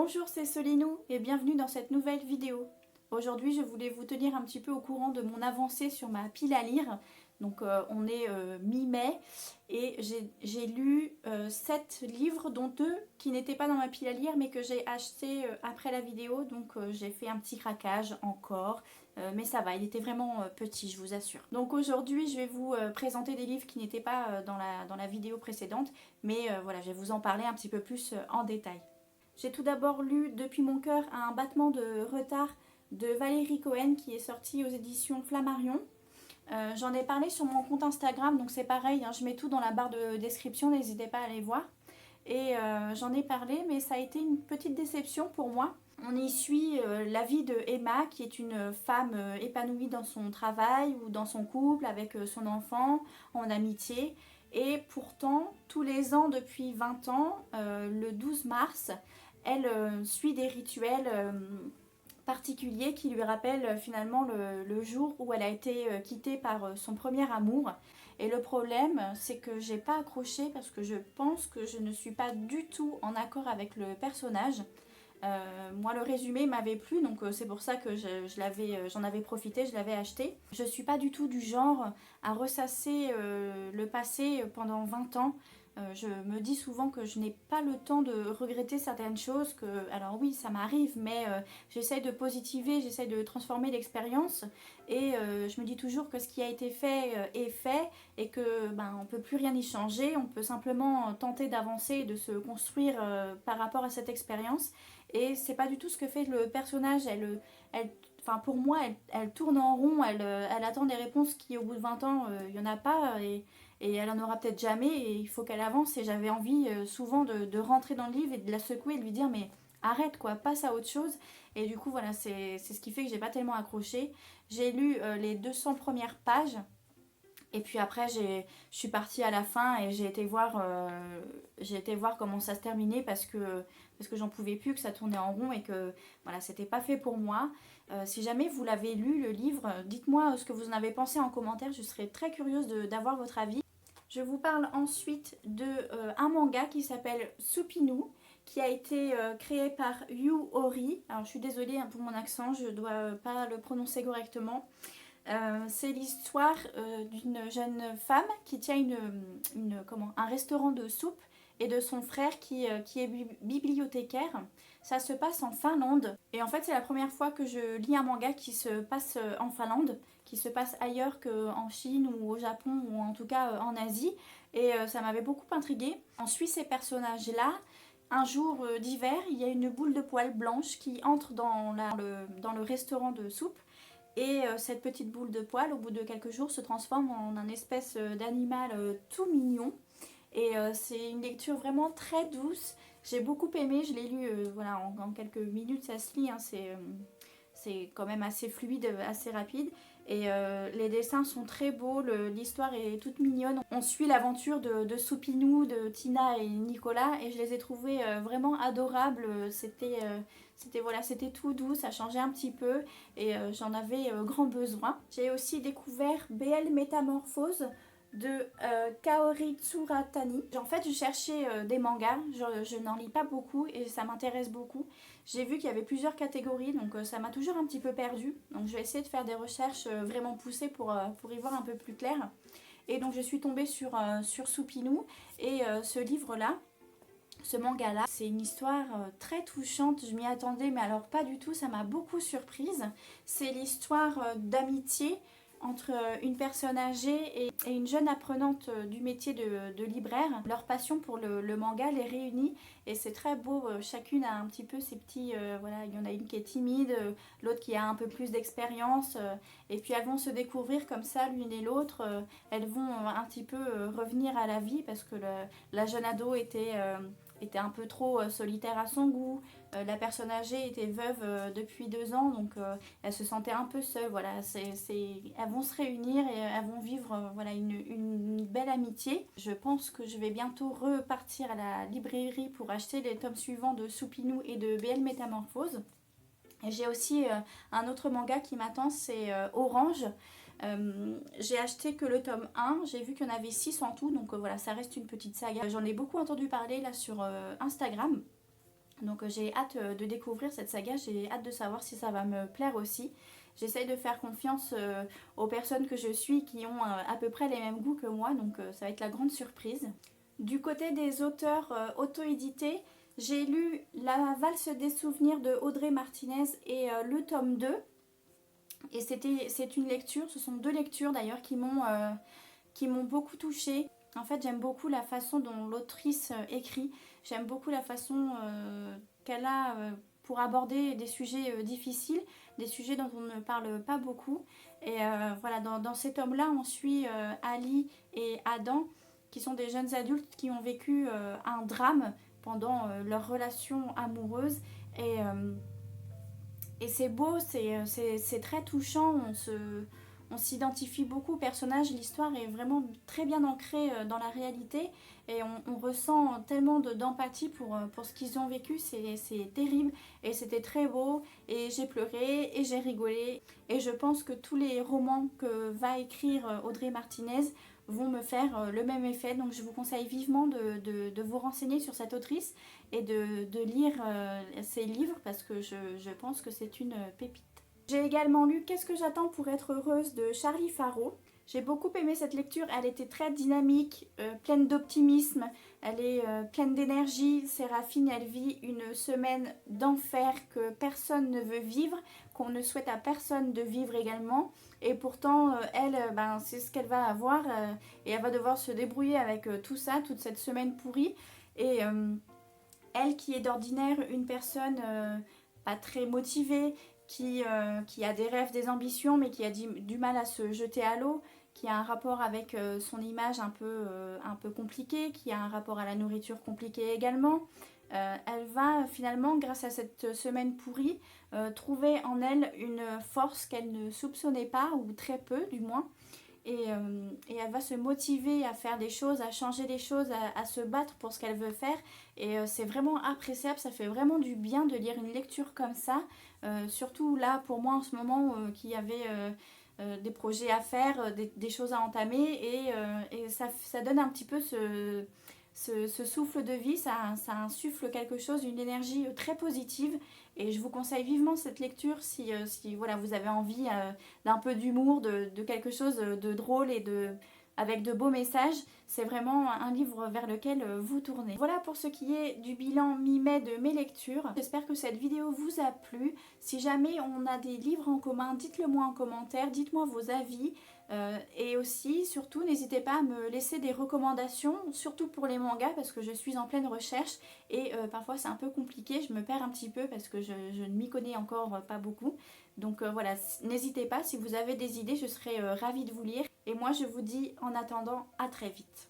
Bonjour, c'est Solinou et bienvenue dans cette nouvelle vidéo. Aujourd'hui, je voulais vous tenir un petit peu au courant de mon avancée sur ma pile à lire. Donc on est mi-mai et j'ai lu 7 livres, dont 2 qui n'étaient pas dans ma pile à lire mais que j'ai acheté après la vidéo. Donc j'ai fait un petit craquage encore, mais ça va, il était vraiment petit, je vous assure. Donc aujourd'hui, je vais vous présenter des livres qui n'étaient pas dans la vidéo précédente, mais voilà, je vais vous en parler un petit peu plus en détail. J'ai tout d'abord lu Depuis mon cœur à un battement de retard de Valérie Cohen qui est sorti aux éditions Flammarion. J'en ai parlé sur mon compte Instagram, donc c'est pareil, hein, je mets tout dans la barre de description, n'hésitez pas à aller voir. Et j'en ai parlé, mais ça a été une petite déception pour moi. On y suit la vie de Emma, qui est une femme épanouie dans son travail ou dans son couple, avec son enfant, en amitié. Et pourtant, tous les ans depuis 20 ans, le 12 mars, elle suit des rituels particuliers qui lui rappellent finalement le jour où elle a été quittée par son premier amour. Et le problème, c'est que j'ai pas accroché parce que je pense que je ne suis pas du tout en accord avec le personnage. Moi, le résumé m'avait plu, donc c'est pour ça que j'en avais profité, je l'avais acheté. Je suis pas du tout du genre à ressasser le passé pendant 20 ans. Je me dis souvent que je n'ai pas le temps de regretter certaines choses, alors oui, ça m'arrive, mais j'essaye de positiver, j'essaye de transformer l'expérience, et je me dis toujours que ce qui a été fait est fait, et que on peut plus rien y changer, on peut simplement tenter d'avancer et de se construire par rapport à cette expérience. Et c'est pas du tout ce que fait le personnage. Enfin, pour moi, elle tourne en rond, elle attend des réponses qui, au bout de 20 ans, il n'y en a pas, et elle en aura peut-être jamais, et il faut qu'elle avance. Et j'avais envie souvent de rentrer dans le livre et de la secouer et de lui dire, mais arrête quoi, passe à autre chose. Et du coup, voilà, c'est ce qui fait que j'ai pas tellement accroché. J'ai lu les 200 premières pages. Et puis après, je suis partie à la fin et j'ai été voir comment ça se terminait parce que j'en pouvais plus, que ça tournait en rond et que voilà, c'était pas fait pour moi. Si jamais vous l'avez lu, le livre, dites-moi ce que vous en avez pensé en commentaire, je serais très curieuse d'avoir votre avis. Je vous parle ensuite de un manga qui s'appelle Supinu, qui a été créé par Yu Ori. Alors je suis désolée pour mon accent, je dois pas le prononcer correctement. C'est l'histoire d'une jeune femme qui tient un restaurant de soupe et de son frère qui est bibliothécaire. Ça se passe en Finlande. Et en fait, c'est la première fois que je lis un manga qui se passe en Finlande, qui se passe ailleurs qu'en Chine ou au Japon ou en tout cas en Asie. Et ça m'avait beaucoup intriguée. On suit ces personnages-là. Un jour d'hiver, il y a une boule de poils blanche qui entre dans le restaurant de soupe. Et cette petite boule de poils, au bout de quelques jours, se transforme en un espèce d'animal tout mignon. Et c'est une lecture vraiment très douce. J'ai beaucoup aimé, je l'ai lu voilà, en quelques minutes, ça se lit. Hein, c'est quand même assez fluide, assez rapide. Et les dessins sont très beaux, l'histoire est toute mignonne. On suit l'aventure de Supinu, de Tina et Nicolas, et je les ai trouvés vraiment adorables. C'était tout doux, ça changeait un petit peu, et j'en avais grand besoin. J'ai aussi découvert BL Métamorphose de Kaori Tsuratani. En fait, je cherchais des mangas, je n'en lis pas beaucoup et ça m'intéresse beaucoup. J'ai vu qu'il y avait plusieurs catégories, donc ça m'a toujours un petit peu perdue. Donc je vais essayer de faire des recherches vraiment poussées pour y voir un peu plus clair. Et donc je suis tombée sur Supinu et ce livre-là, ce manga-là, c'est une histoire très touchante, je m'y attendais, mais alors pas du tout, ça m'a beaucoup surprise. C'est l'histoire d'amitié entre une personne âgée et une jeune apprenante du métier de libraire. Leur passion pour le manga les réunit et c'est très beau. Chacune a un petit peu ses petits... voilà, il y en a une qui est timide, l'autre qui a un peu plus d'expérience. Et puis elles vont se découvrir comme ça l'une et l'autre. Elles vont un petit peu revenir à la vie parce que la jeune ado était un peu trop solitaire à son goût. La personne âgée était veuve depuis 2 ans, donc elle se sentait un peu seule. Voilà, elles vont se réunir et elles vont vivre voilà, une belle amitié. Je pense que je vais bientôt repartir à la librairie pour acheter les tomes suivants de Supinu et de BL Métamorphose. Et j'ai aussi un autre manga qui m'attend, c'est Orange. J'ai acheté que le tome 1, j'ai vu qu'il y en avait 6 en tout, donc voilà, ça reste une petite saga. J'en ai beaucoup entendu parler là sur Instagram, Donc j'ai hâte de découvrir cette saga, j'ai hâte de savoir si ça va me plaire aussi. J'essaye de faire confiance aux personnes que je suis qui ont à peu près les mêmes goûts que moi, donc ça va être la grande surprise. Du côté des auteurs auto-édités, j'ai lu La valse des souvenirs de Audrey Martinez et le tome 2. Et c'est une lecture, ce sont deux lectures d'ailleurs qui m'ont beaucoup touchée. En fait, j'aime beaucoup la façon dont l'autrice écrit. J'aime beaucoup la façon qu'elle a pour aborder des sujets difficiles, des sujets dont on ne parle pas beaucoup. Et voilà, dans ces tomes-là, on suit Ali et Adam, qui sont des jeunes adultes qui ont vécu un drame pendant leur relation amoureuse. Et c'est beau, c'est très touchant, on s'identifie beaucoup au personnage, l'histoire est vraiment très bien ancrée dans la réalité et on ressent tellement d'empathie pour ce qu'ils ont vécu, c'est terrible et c'était très beau et j'ai pleuré et j'ai rigolé et je pense que tous les romans que va écrire Audrey Martinez vont me faire le même effet, donc je vous conseille vivement de vous renseigner sur cette autrice et de lire ses livres parce que je pense que c'est une pépite. J'ai également lu Qu'est-ce que j'attends pour être heureuse de Charlie Faraud. J'ai beaucoup aimé cette lecture, elle était très dynamique, pleine d'optimisme, elle est pleine d'énergie. Séraphine, elle vit une semaine d'enfer que personne ne veut vivre, qu'on ne souhaite à personne de vivre également. Et pourtant, elle, c'est ce qu'elle va avoir et elle va devoir se débrouiller avec tout ça, toute cette semaine pourrie. Et elle qui est d'ordinaire une personne pas très motivée, qui a des rêves, des ambitions, mais qui a du mal à se jeter à l'eau, qui a un rapport avec son image un peu compliqué, qui a un rapport à la nourriture compliqué également. Elle va finalement, grâce à cette semaine pourrie, trouver en elle une force qu'elle ne soupçonnait pas, ou très peu du moins. Et elle va se motiver à faire des choses, à changer des choses, à se battre pour ce qu'elle veut faire. Et c'est vraiment appréciable, ça fait vraiment du bien de lire une lecture comme ça. Surtout là, pour moi en ce moment, qui y avait des projets à faire, des choses à entamer. Et ça donne un petit peu ce souffle de vie, ça insuffle quelque chose, une énergie très positive. Et je vous conseille vivement cette lecture si voilà, vous avez envie d'un peu d'humour, de quelque chose de drôle et avec de beaux messages. C'est vraiment un livre vers lequel vous tournez. Voilà pour ce qui est du bilan mi-mai de mes lectures. J'espère que cette vidéo vous a plu. Si jamais on a des livres en commun, dites-le moi en commentaire, dites-moi vos avis. Et aussi, surtout, n'hésitez pas à me laisser des recommandations, surtout pour les mangas, parce que je suis en pleine recherche et parfois c'est un peu compliqué, je me perds un petit peu parce que je ne m'y connais encore pas beaucoup. Donc voilà, n'hésitez pas, si vous avez des idées, je serai ravie de vous lire. Et moi, je vous dis en attendant, à très vite.